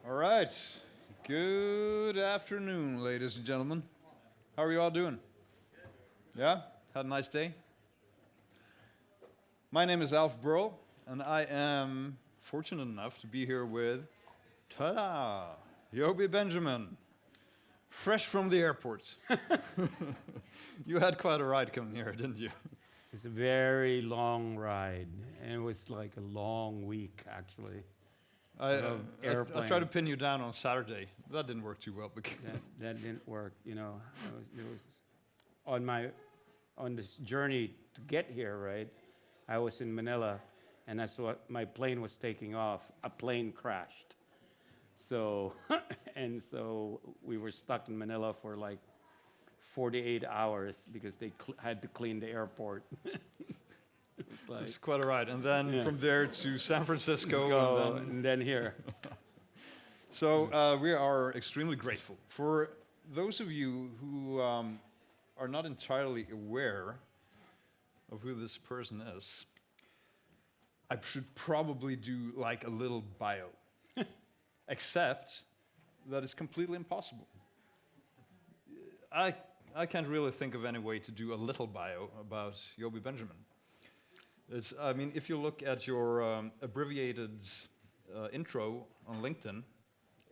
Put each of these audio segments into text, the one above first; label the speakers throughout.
Speaker 1: All right. Good afternoon, ladies and gentlemen. How are you all doing? Yeah? Had a nice day? My name is Alf Berle, and I am fortunate enough to be here with, ta-da, Yobie Benjamin, fresh from the airport. You had quite a ride coming here, didn't you?
Speaker 2: It's a very long ride, and it was like a long week, actually.
Speaker 1: I tried to pin you down on Saturday. That didn't work too well.
Speaker 2: That didn't work, you know. It was on this journey to get here, right? I was in Manila, and that's what my plane was taking off. A plane crashed. So, so we were stuck in Manila for like 48 hours because they had to clean the airport.
Speaker 1: It's quite a ride. And then from there to San Francisco.
Speaker 2: And then here.
Speaker 1: So we are extremely grateful. For those of you who are not entirely aware of who this person is, I should probably do like a little bio. Except that it's completely impossible. I can't really think of any way to do a little bio about Yobie Benjamin. I mean, if you look at your abbreviated intro on LinkedIn,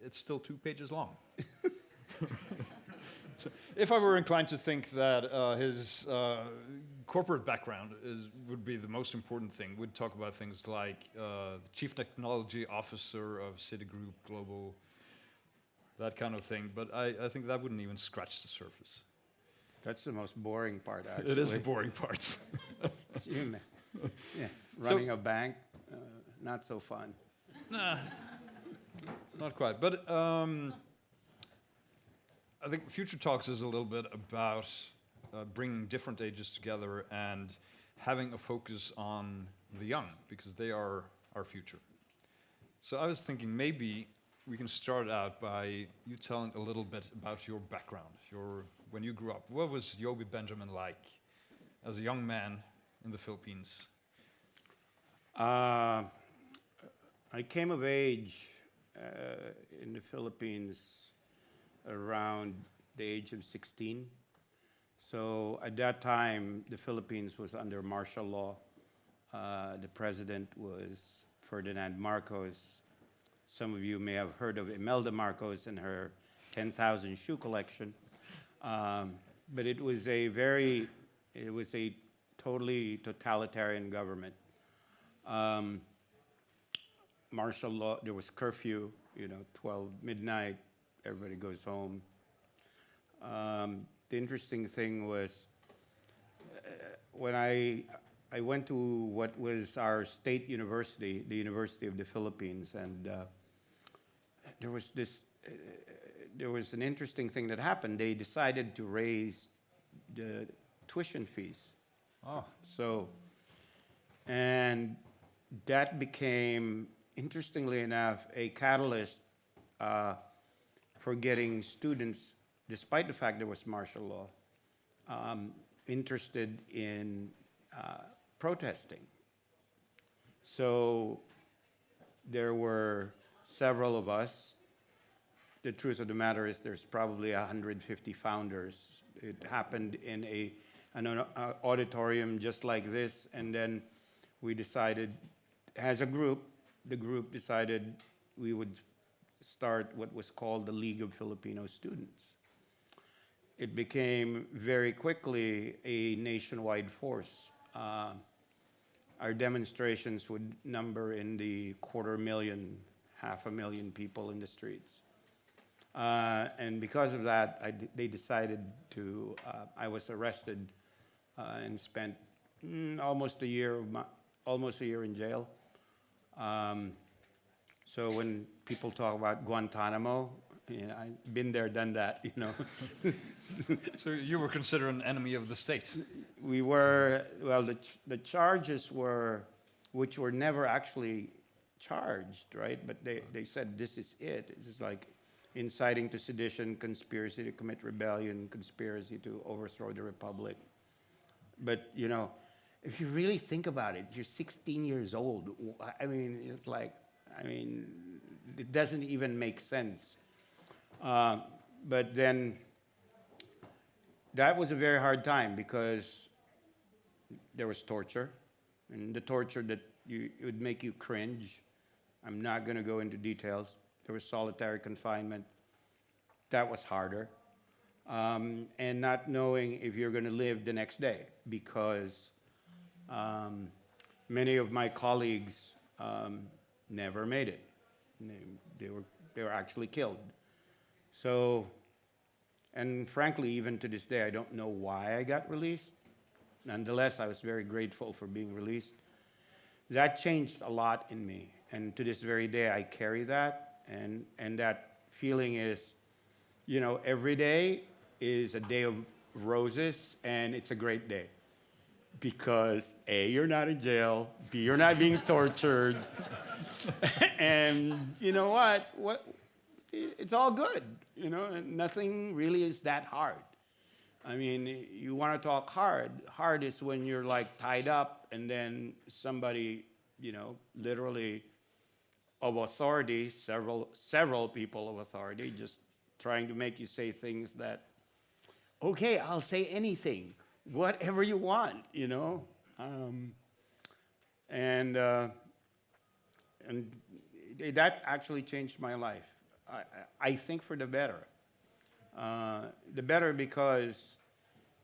Speaker 1: it's still 2 pages long. So if I were inclined to think that his corporate background would be the most important thing, we'd talk about things like the Chief Technology Officer of Citigroup Global, that kind of thing. But I think that wouldn't even scratch the surface.
Speaker 2: That's the most boring part, actually.
Speaker 1: It is the boring part.
Speaker 2: Yeah, running a bank, not so fun.
Speaker 1: Nah, not quite. But I think FutureTalks is a little bit about bringing different ages together and having a focus on the young, because they are our future. So I was thinking maybe we can start out by you telling a little bit about your background, when you grew up. What was Yobie Benjamin like as a young man in the Philippines?
Speaker 2: I came of age in the Philippines around the age of 16. So at that time, the Philippines was under martial law. The president was Ferdinand Marcos. Some of you may have heard of Imelda Marcos and her 10,000 shoe collection. But it was a totally totalitarian government. Martial law, there was curfew, 12 midnight, everybody goes home. The interesting thing was when I went to what was our state university, the University of the Philippines, and there was an interesting thing that happened. They decided to raise the tuition fees.
Speaker 1: Oh.
Speaker 2: And that became, interestingly enough, a catalyst for getting students, despite the fact there was martial law, interested in protesting. So there were several of us. The truth of the matter is there's probably 150 founders. It happened in an auditorium just like this, and then we decided, as a group, the group decided we would start what was called the League of Filipino Students. It became very quickly a nationwide force. Our demonstrations would number in the 250,000, 500,000 people in the streets. And because of that, they decided to, I was arrested and spent almost a year in jail. So when people talk about Guantanamo, I've been there, done that,
Speaker 1: So you were considered an enemy of the state?
Speaker 2: We were, well, the charges were, which were never actually charged, right? But they said this is it. It's like inciting to sedition, conspiracy to commit rebellion, conspiracy to overthrow the republic. But, if you really think about it, you're 16 years old. I mean, it doesn't even make sense. But then that was a very hard time because there was torture, and the torture that it would make you cringe. I'm not going to go into details. There was solitary confinement. That was harder. And not knowing if you're going to live the next day, because many of my colleagues never made it. They were actually killed. So, and frankly, even to this day, I don't know why I got released. Nonetheless, I was very grateful for being released. That changed a lot in me, and to this very day, I carry that, and that feeling is, you know, every day is a day of roses, and it's a great day. Because A, you're not in jail, B, you're not being tortured, and you know what? It's all good, you know, and nothing really is that hard. I mean, you want to talk hard. Hard is when you're like tied up and then somebody, you know, literally of authority, several people of authority just trying to make you say things that, okay, I'll say anything, whatever you want, you know. And that actually changed my life. I think for the better. The better because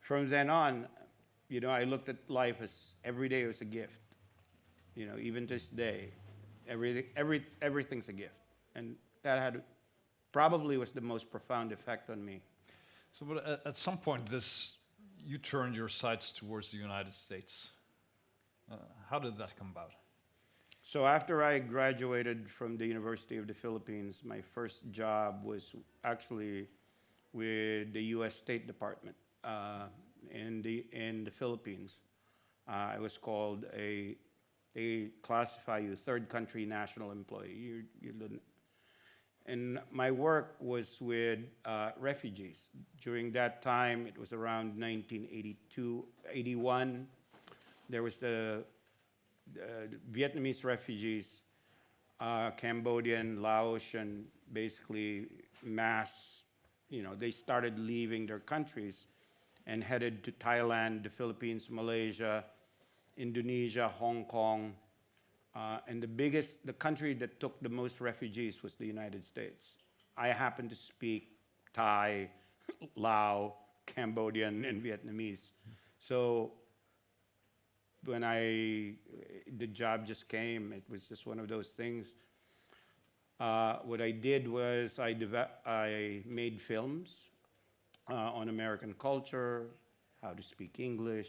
Speaker 2: from then on, you know, I looked at life as every day was a gift. You know, even to this day, everything's a gift, and that probably was the most profound effect on me.
Speaker 1: So, but at some point, you turned your sights towards the United States. How did that come about?
Speaker 2: So after I graduated from the University of the Philippines, my first job was actually with the U.S. State Department in the Philippines. It was called they classify you third country national employee. And my work was with refugees. During that time, it was around 1982, 81. There was the Vietnamese refugees, Cambodian, Laotian, basically mass, you know, they started leaving their countries and headed to Thailand, the Philippines, Malaysia, Indonesia, Hong Kong, and the country that took the most refugees was the United States. I happen to speak Thai, Lao, Cambodian, and Vietnamese. So when the job just came, it was just one of those things. What I did was I made films on American culture, how to speak English,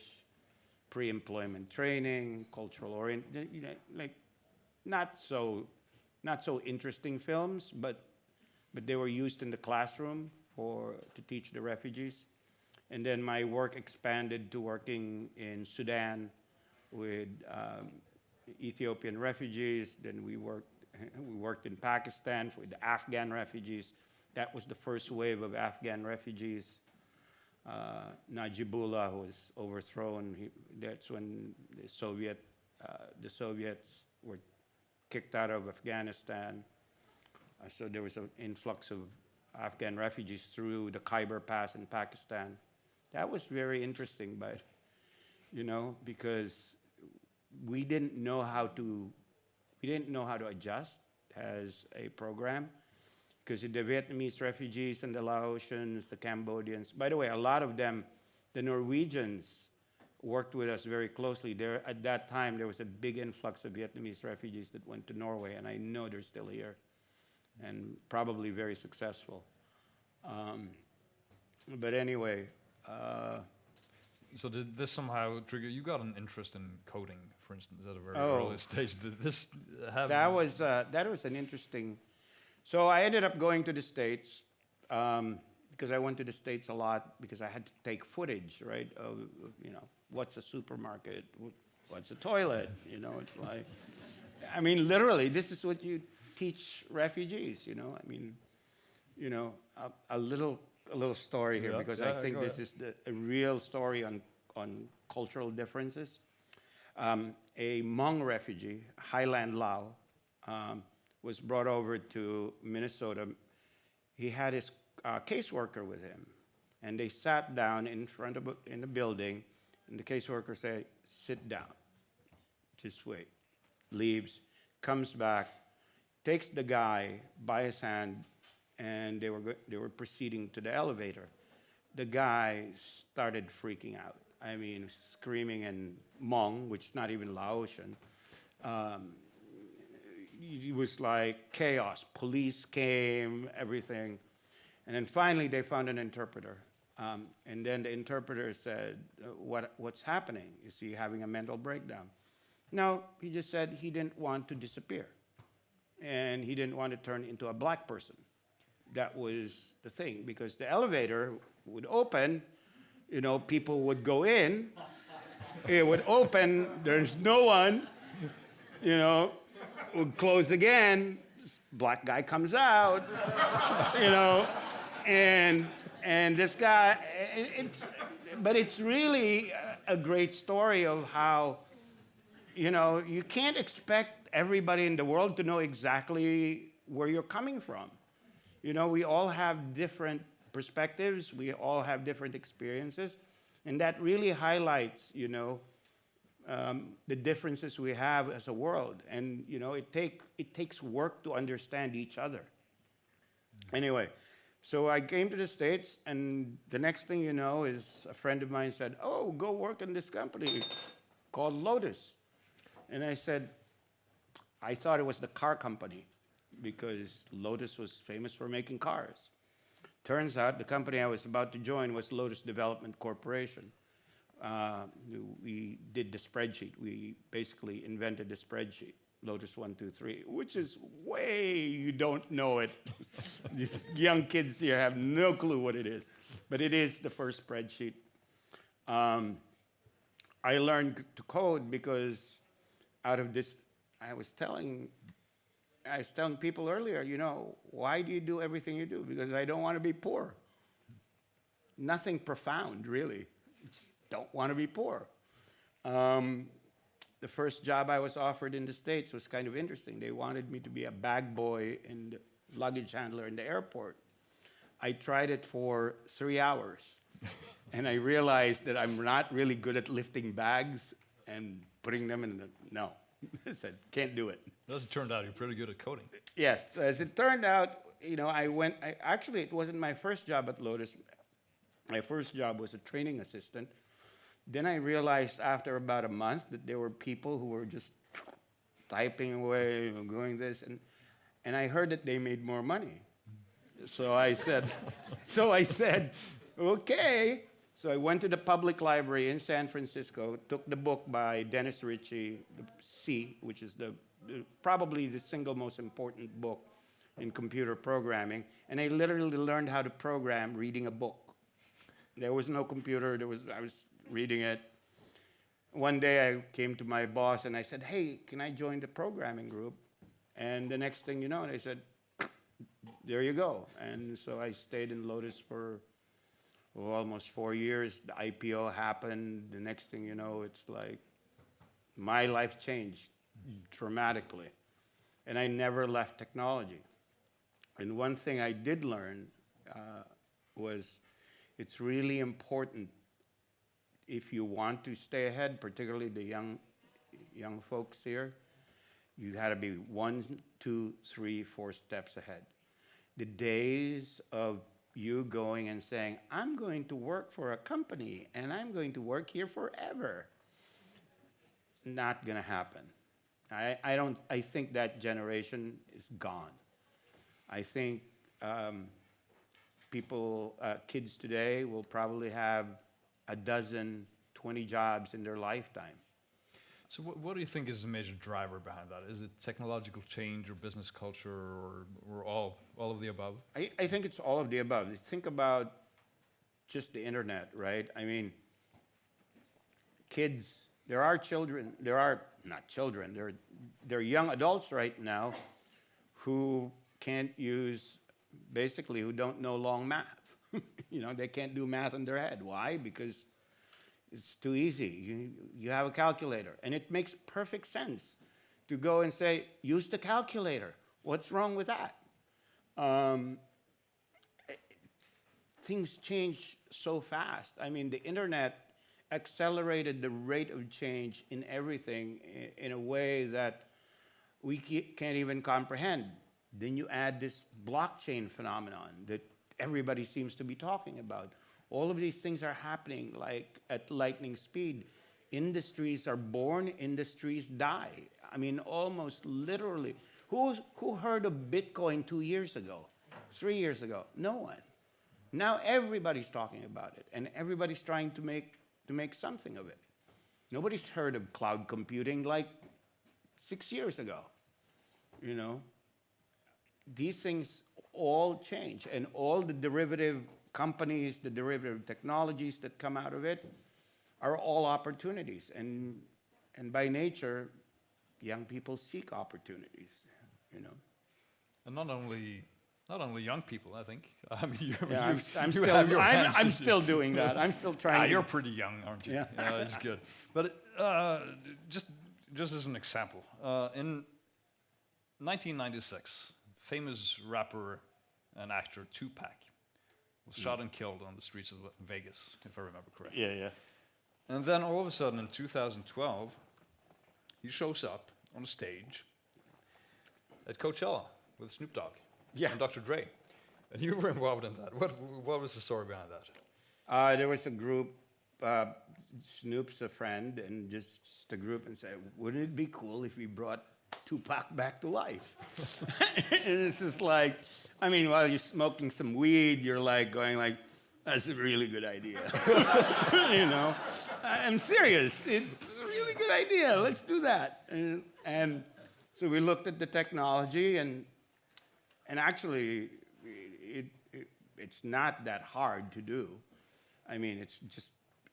Speaker 2: pre-employment training, cultural orientation, you know, like not so interesting films, but they were used in the classroom to teach the refugees. And then my work expanded to working in Sudan with Ethiopian refugees. Then we worked in Pakistan with the Afghan refugees. That was the first wave of Afghan refugees. Najibullah was overthrown. That's when the Soviets were kicked out of Afghanistan. So there was an influx of Afghan refugees through the Khyber Pass in Pakistan. That was very interesting, but you know, because we didn't know how to adjust as a program. Because the Vietnamese refugees and the Laotians, the Cambodians, by the way, a lot of them, the Norwegians, worked with us very closely. At that time, there was a big influx of Vietnamese refugees that went to Norway, and I know they're still here, and probably very successful. But anyway.
Speaker 1: So did this somehow trigger? You got an interest in coding, for instance, at a very early stage. Did this have?
Speaker 2: That was an interesting. So I ended up going to the States because I went to the States a lot because I had to take footage, right? Of, you know, what's a supermarket? What's a toilet? You know, it's like, I mean, literally, this is what you teach refugees. You know, I mean, you know, a little story here because I think this is a real story on cultural differences. A Hmong refugee, Highland Lao, was brought over to Minnesota. He had his caseworker with him, and they sat down in front of in the building, and the caseworker said, "Sit down, just wait." Leaves, comes back, takes the guy by his hand, and they were proceeding to the elevator. The guy started freaking out. I mean, screaming in Hmong, which is not even Laotian. It was like chaos. Police came, everything. And then finally, they found an interpreter. And then the interpreter said, what's happening? Is he having a mental breakdown? No, he just said he didn't want to disappear. And he didn't want to turn into a black person. That was the thing, because the elevator would open, you know, people would go in, it would open, there's no one, you know, would close again, black guy comes out, you know, and this guy, but it's really a great story of how, you know, you can't expect everybody in the world to know exactly where you're coming from. You know, we all have different perspectives, we all have different experiences, and that really highlights, you know, the differences we have as a world. And, you know, it takes work to understand each other. Anyway, so I came to the States, and the next thing you know is a friend of mine said, "Oh, go work in this company called Lotus." And I said, I thought it was the car company, because Lotus was famous for making cars. Turns out the company I was about to join was Lotus Development Corporation. We did the spreadsheet. We basically invented the spreadsheet, Lotus 1, 2, 3, which is way, you don't know it. These young kids here have no clue what it is, but it is the first spreadsheet. I learned to code because out of this, I was telling people earlier, you know, why do you do everything you do? Because I don't want to be poor. Nothing profound, really. Just don't want to be poor. The first job I was offered in the States was kind of interesting. They wanted me to be a bag boy and luggage handler in the airport. I tried it for 3 hours, and I realized that I'm not really good at lifting bags and putting them in the, no. I said, can't do it.
Speaker 1: As it turned out, you're pretty good at coding.
Speaker 2: Yes, as it turned out, you know, actually, it wasn't my first job at Lotus. My first job was a training assistant. Then I realized after about a month that there were people who were just typing away, going this, and I heard that they made more money. So I said, okay. So I went to the public library in San Francisco, took the book by Dennis Ritchie, C, which is probably the single most important book in computer programming, and I literally learned how to program reading a book. There was no computer, I was reading it. One day I came to my boss and I said, "Hey, can I join the programming group?" And the next thing you know, they said, "There you go." And so I stayed in Lotus for almost 4 years. The IPO happened. The next thing you know, it's like my life changed dramatically. And I never left technology. And one thing I did learn was it's really important if you want to stay ahead, particularly the young folks here, you got to be 1, 2, 3, 4 steps ahead. The days of you going and saying, "I'm going to work for a company and I'm going to work here forever," not going to happen. I think that generation is gone. I think kids today will probably have 12, 20 jobs in their lifetime.
Speaker 1: So what do you think is the major driver behind that? Is it technological change or business culture or all of the above?
Speaker 2: I think it's all of the above. Think about just the internet, right? I mean, kids, there are not children, there are young adults right now who can't use, basically, who don't know long math. You know, they can't do math in their head. Why? Because it's too easy. You have a calculator, and it makes perfect sense to go and say, "Use the calculator." What's wrong with that? Um, Things change so fast. I mean, the internet accelerated the rate of change in everything in a way that we can't even comprehend. Then you add this blockchain phenomenon that everybody seems to be talking about. All of these things are happening like at lightning speed. Industries are born, industries die. I mean, almost literally. Who heard of Bitcoin 2 years ago, 3 years ago? No one. Now everybody's talking about it, and everybody's trying to make something of it. Nobody's heard of cloud computing like 6 years ago. You know, these things all change, and all the derivative companies, the derivative technologies that come out of it are all opportunities. And by nature, young people seek opportunities, you know.
Speaker 1: And not only young people, I think. I mean,
Speaker 2: Yeah, I'm
Speaker 1: you have your hands
Speaker 2: I'm
Speaker 1: in-
Speaker 2: still doing that. I'm still trying.
Speaker 1: You're pretty young, aren't you?
Speaker 2: Yeah.
Speaker 1: That's good. But just as an example, in 1996, famous rapper and actor Tupac was shot and killed on the streets of Vegas, if I remember correctly.
Speaker 2: Yeah, yeah.
Speaker 1: And then all of a sudden, in 2012, he shows up on a stage at Coachella with Snoop Dogg and Dr. Dre. And you were involved in that. What was the story behind that?
Speaker 2: There was a group, Snoop's a friend, and just a group, and said, wouldn't it be cool if we brought Tupac back to life? And it's just like, I mean, while you're smoking some weed, you're like going like, that's a really good idea. You know, I'm serious. It's a really good idea. Let's do that. And so we looked at the technology, and actually, it's not that hard to do. I mean,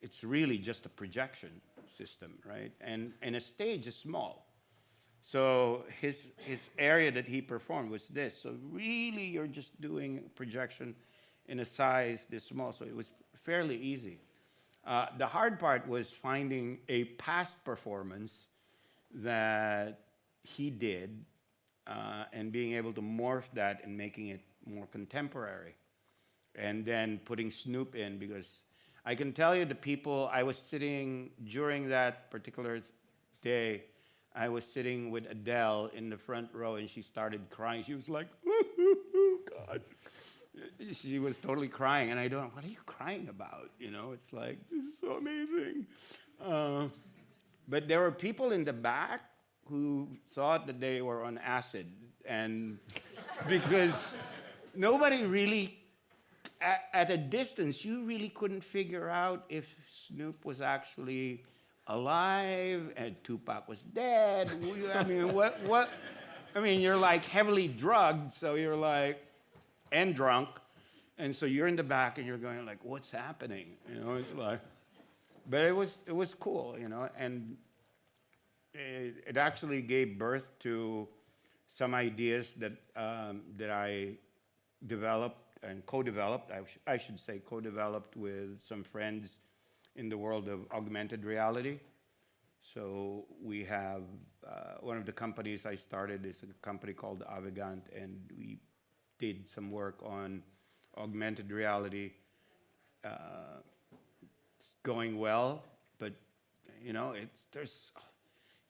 Speaker 2: it's really just a projection system, right? And a stage is small. So his area that he performed was this. So really, you're just doing projection in a size this small. So it was fairly easy. The hard part was finding a past performance that he did and being able to morph that and making it more contemporary. And then putting Snoop in, because I can tell you the people, I was sitting during that particular day, I was sitting with Adele in the front row, and she started crying. She was like, God. She was totally crying, and I don't, what are you crying about? You know, it's like, this is so amazing. But there were people in the back who thought that they were on acid, and because nobody really, at a distance, you really couldn't figure out if Snoop was actually alive and Tupac was dead. I mean, what? I mean, you're like heavily drugged, so you're like, and drunk, and so you're in the back and you're going like, what's happening? You know, it's like, but it was cool, you know, and it actually gave birth to some ideas that that I developed and co-developed. I should say co-developed with some friends in the world of augmented reality. So we have one of the companies I started is a company called Avigant, and we did some work on augmented reality. It's going well, but you know,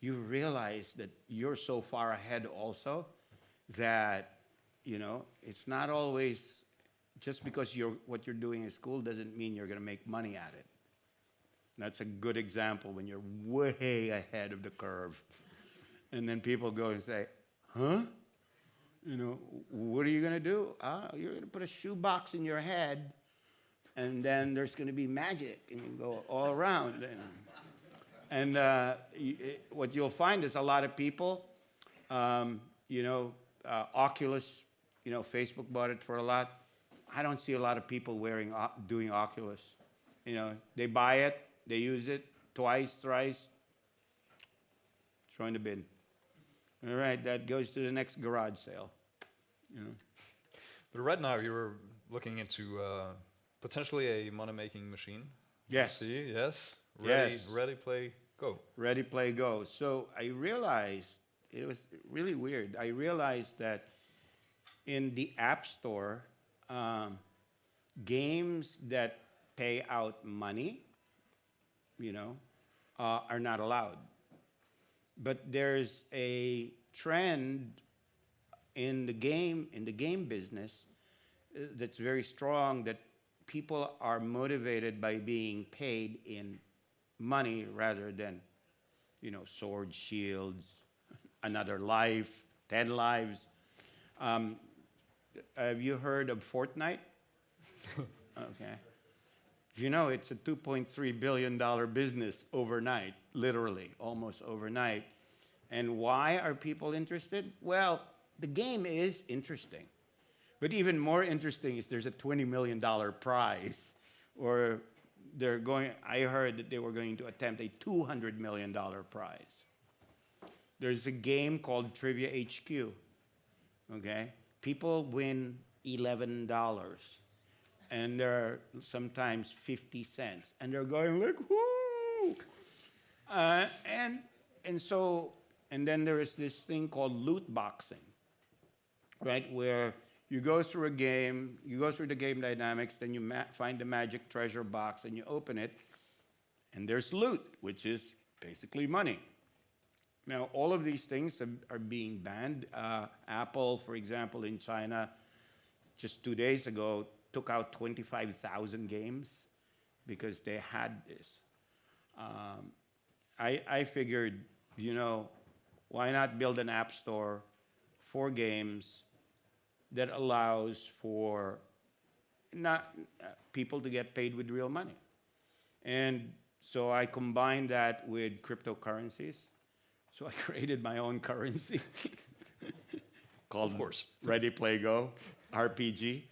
Speaker 2: you realize that you're so far ahead also that, you know, it's not always just because what you're doing in school doesn't mean you're going to make money at it. That's a good example when you're way ahead of the curve. And then people go and say, huh? You know, what are you going to do? You're going to put a shoebox in your head, and then there's going to be magic, and you go all around. And what you'll find is a lot of people, you know, Oculus, you know, Facebook bought it for a lot. I don't see a lot of people doing Oculus. You know, they buy it, they use it twice, thrice, throw in the bin. All right, that goes to the next garage sale. You know.
Speaker 1: But right now you're looking into potentially a money-making machine.
Speaker 2: Yes.
Speaker 1: See, yes.
Speaker 2: Yes.
Speaker 1: Ready, play, go.
Speaker 2: Ready, play, go. So I realized, it was really weird. I realized that in the App Store, games that pay out money, are not allowed. But there's a trend in the game business that's very strong, that people are motivated by being paid in money rather than, sword, shields, another life, 10 lives. Have you heard of Fortnite? Okay. It's a $2.3 billion business overnight, literally, almost overnight. And why are people interested? Well, the game is interesting. But even more interesting is there's a $20 million prize. Or I heard that they were going to attempt a $200 million prize. There's a game called Trivia HQ. Okay? People win $11. And they're sometimes 50 cents. And they're going like, whoo! And then there is this thing called loot boxing, right? Where you go through a game, you go through the game dynamics, then you find the magic treasure box and you open it, and there's loot, which is basically money. Now, all of these things are being banned. Apple, for example, in China, just 2 days ago, took out 25,000 games because they had this. I figured, why not build an app store for games that allows for not people to get paid with real money? And so I combined that with cryptocurrencies. So I created my own currency called,
Speaker 1: of course,
Speaker 2: Ready Play Go, RPG,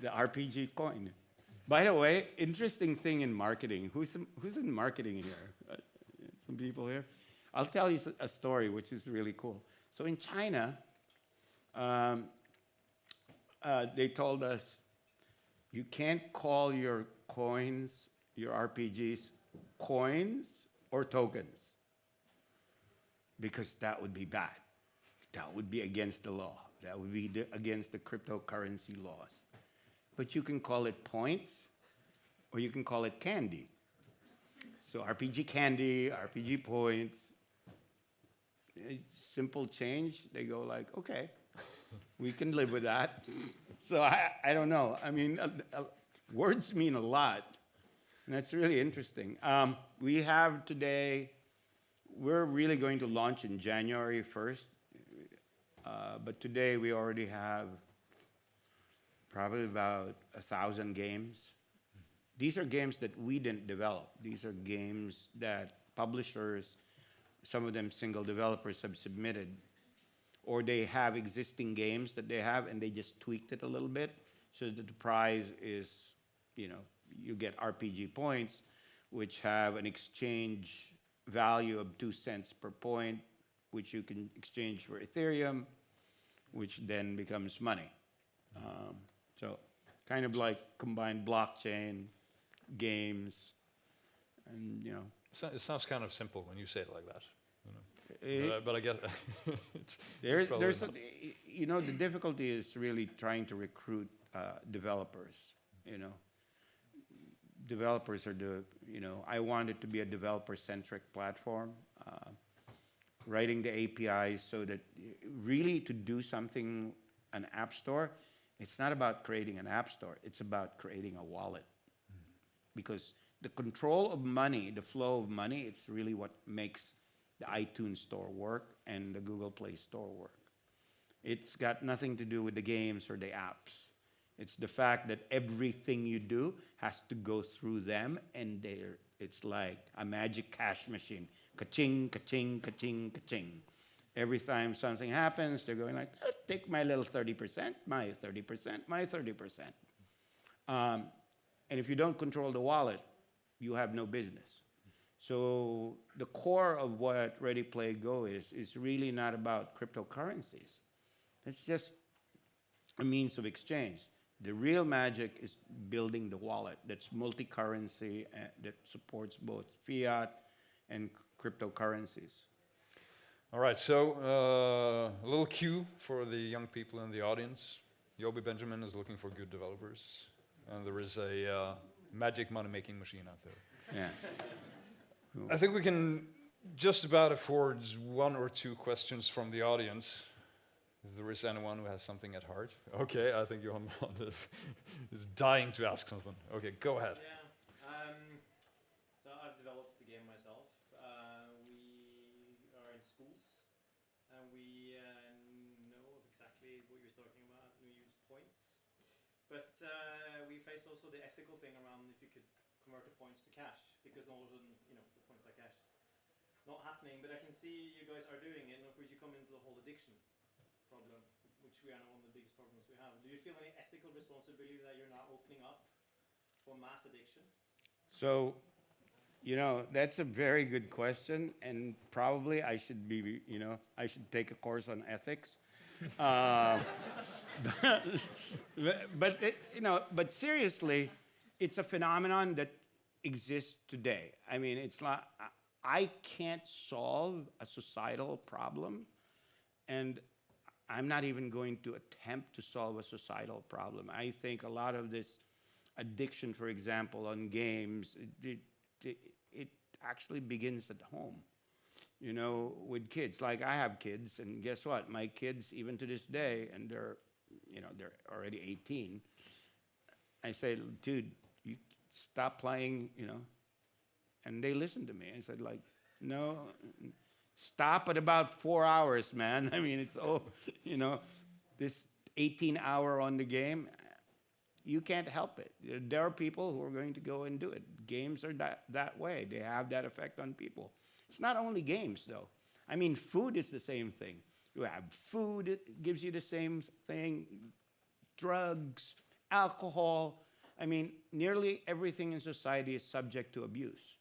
Speaker 2: the RPG coin. By the way, interesting thing in marketing. Who's in marketing here? Some people here. I'll tell you a story which is really cool. So in China, they told us, you can't call your coins, your RPGs, coins or tokens, because that would be bad. That would be against the law. That would be against the cryptocurrency laws. But you can call it points, or you can call it candy. So RPG candy, RPG points, simple change. They go like, okay, we can live with that. So I don't know. I mean, words mean a lot. And that's really interesting. We have today, we're really going to launch in January 1st. But today we already have probably about 1,000 games. These are games that we didn't develop. These are games that publishers, some of them single developers, have submitted. Or they have existing games that they have and they just tweaked it a little bit so that the prize is, you get RPG points, which have an exchange value of 2 cents per point, which you can exchange for Ethereum, which then becomes money. So kind of like combined blockchain, games, and
Speaker 1: So it sounds kind of simple when you say it like that. But I guess
Speaker 2: there's the difficulty is really trying to recruit developers. Developers are I want it to be a developer-centric platform. Writing the APIs so that really to do something, an app store, it's not about creating an app store, it's about creating a wallet. Because the control of money, the flow of money, it's really what makes the iTunes store work and the Google Play Store work. It's got nothing to do with the games or the apps. It's the fact that everything you do has to go through them, and it's like a magic cash machine. Ka-ching, ka-ching, ka-ching, ka-ching. Every time something happens, they're going like, take my little 30%, my 30%, my 30%. And if you don't control the wallet, you have no business. So the core of what Ready Play Go is really not about cryptocurrencies. It's just a means of exchange. The real magic is building the wallet that's multi-currency, that supports both fiat and cryptocurrencies.
Speaker 1: All right, so a little cue for the young people in the audience. Yobie Benjamin is looking for good developers, and there is a magic money-making machine out there.
Speaker 2: Yeah.
Speaker 1: I think we can just about afford one or two questions from the audience. If there is anyone who has something at heart. Okay, I think Johan is dying to ask something. Okay, go ahead.
Speaker 3: Yeah. So I've developed the game myself. We are in schools, and we know exactly what you're talking about. We use points, but we face also the ethical thing around if you could convert the points to cash, because all of a sudden, the points are cash. Not happening, but I can see you guys are doing it, and of course you come into the whole addiction problem, which we are now one of the biggest problems we have. Do you feel any ethical responsibility that you're now opening up for mass addiction?
Speaker 2: So, that's a very good question, and probably I should be, I should take a course on ethics. But seriously, it's a phenomenon that exists today. I mean, it's not, I can't solve a societal problem, and I'm not even going to attempt to solve a societal problem. I think a lot of this addiction, for example, on games, it actually begins at home, with kids. Like I have kids, and guess what? My kids, even to this day, and they're already 18, I say, dude, you stop playing, and they listen to me. I said, like, no, stop at about 4 hours, man. I mean, it's, this 18-hour on the game, you can't help it. There are people who are going to go and do it. Games are that way. They have that effect on people. It's not only games, though. I mean, food is the same thing. You have food, it gives you the same thing. Drugs, alcohol. I mean, nearly everything in society is subject to abuse,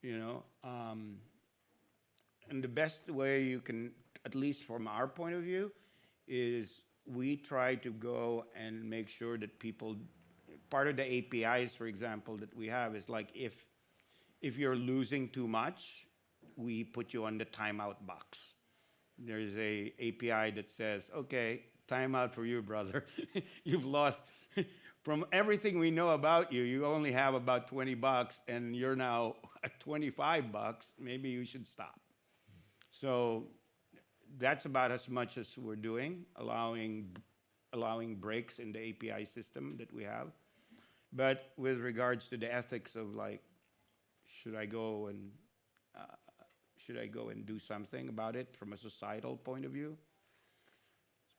Speaker 2: And the best way you can, at least from our point of view, is we try to go and make sure that people, part of the APIs, for example, that we have is like if you're losing too much, we put you on the timeout box. There's a API that says, okay, timeout for you, brother. You've lost, from everything we know about you, you only have about $20 and you're now at $25. Maybe you should stop. So that's about as much as we're doing, allowing breaks in the API system that we have. But with regards to the ethics of like, should I go and do something about it from a societal point of view?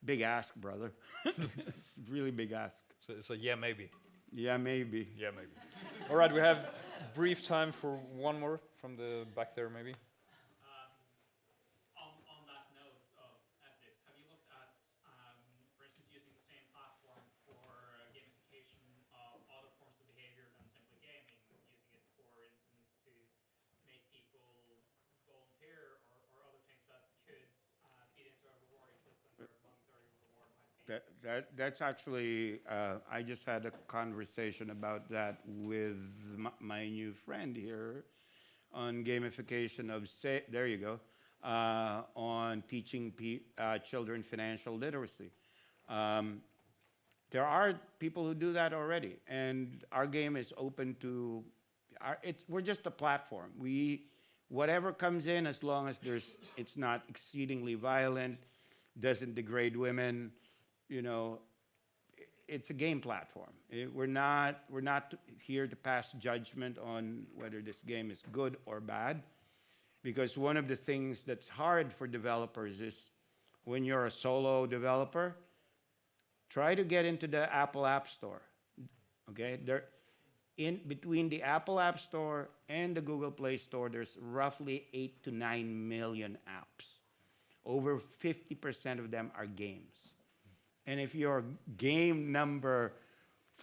Speaker 2: Big ask, brother. It's really big ask.
Speaker 1: So yeah, maybe.
Speaker 2: Yeah, maybe.
Speaker 1: Yeah, maybe. All right, we have brief time for one more from the back there, maybe.
Speaker 4: On that note of ethics, have you looked at, for instance, using the same platform for gamification of other forms of behavior than simply gaming, using it, for instance, to make people volunteer or other things that could feed into a rewarding system where monetary reward might be?
Speaker 2: That's actually, I just had a conversation about that with my new friend here on gamification of, there you go, on teaching children financial literacy. There are people who do that already, and our game is open to, we're just a platform. Whatever comes in, as long as it's not exceedingly violent, doesn't degrade women, it's a game platform. We're not here to pass judgment on whether this game is good or bad, because one of the things that's hard for developers is when you're a solo developer, try to get into the Apple App Store. Okay, in between the Apple App Store and the Google Play Store, there's roughly 8 to 9 million apps. Over 50% of them are games. And if you're game number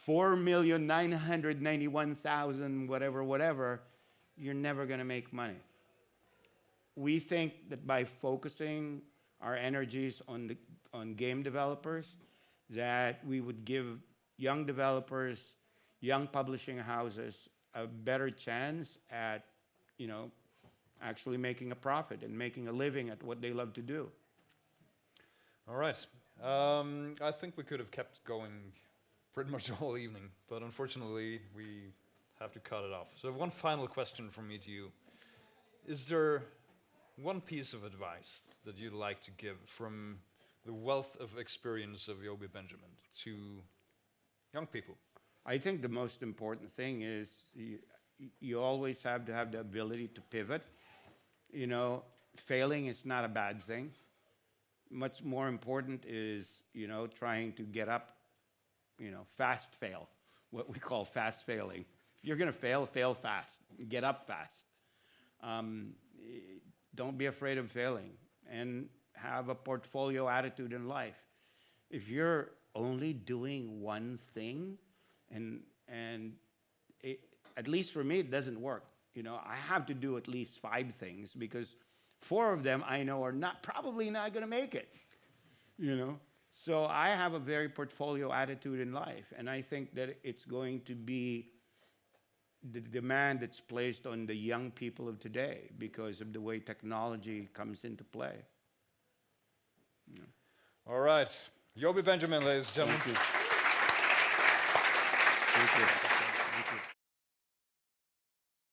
Speaker 2: 4,991,000, whatever, you're never going to make money. We think that by focusing our energies on game developers, that we would give young developers, young publishing houses, a better chance at, actually making a profit and making a living at what they love to do.
Speaker 1: All right. I think we could have kept going pretty much the whole evening, but unfortunately we have to cut it off. So one final question from me to you. Is there one piece of advice that you'd like to give from the wealth of experience of Yobie Benjamin to young people?
Speaker 2: I think the most important thing is you always have to have the ability to pivot. You know, failing is not a bad thing. Much more important is, you know, trying to get up, you know, fast fail, what we call fast failing. If you're going to fail, fail fast. Get up fast. Don't be afraid of failing, and have a portfolio attitude in life. If you're only doing one thing, at least for me, it doesn't work. You know, I have to do at least 5 things, because 4 of them I know are probably not going to make it. You know, so I have a very portfolio attitude in life, and I think that it's going to be the demand that's placed on the young people of today because of the way technology comes into play. Yeah.
Speaker 1: All right. Yobie Benjamin, ladies and gentlemen.
Speaker 2: Thank you. Thank you.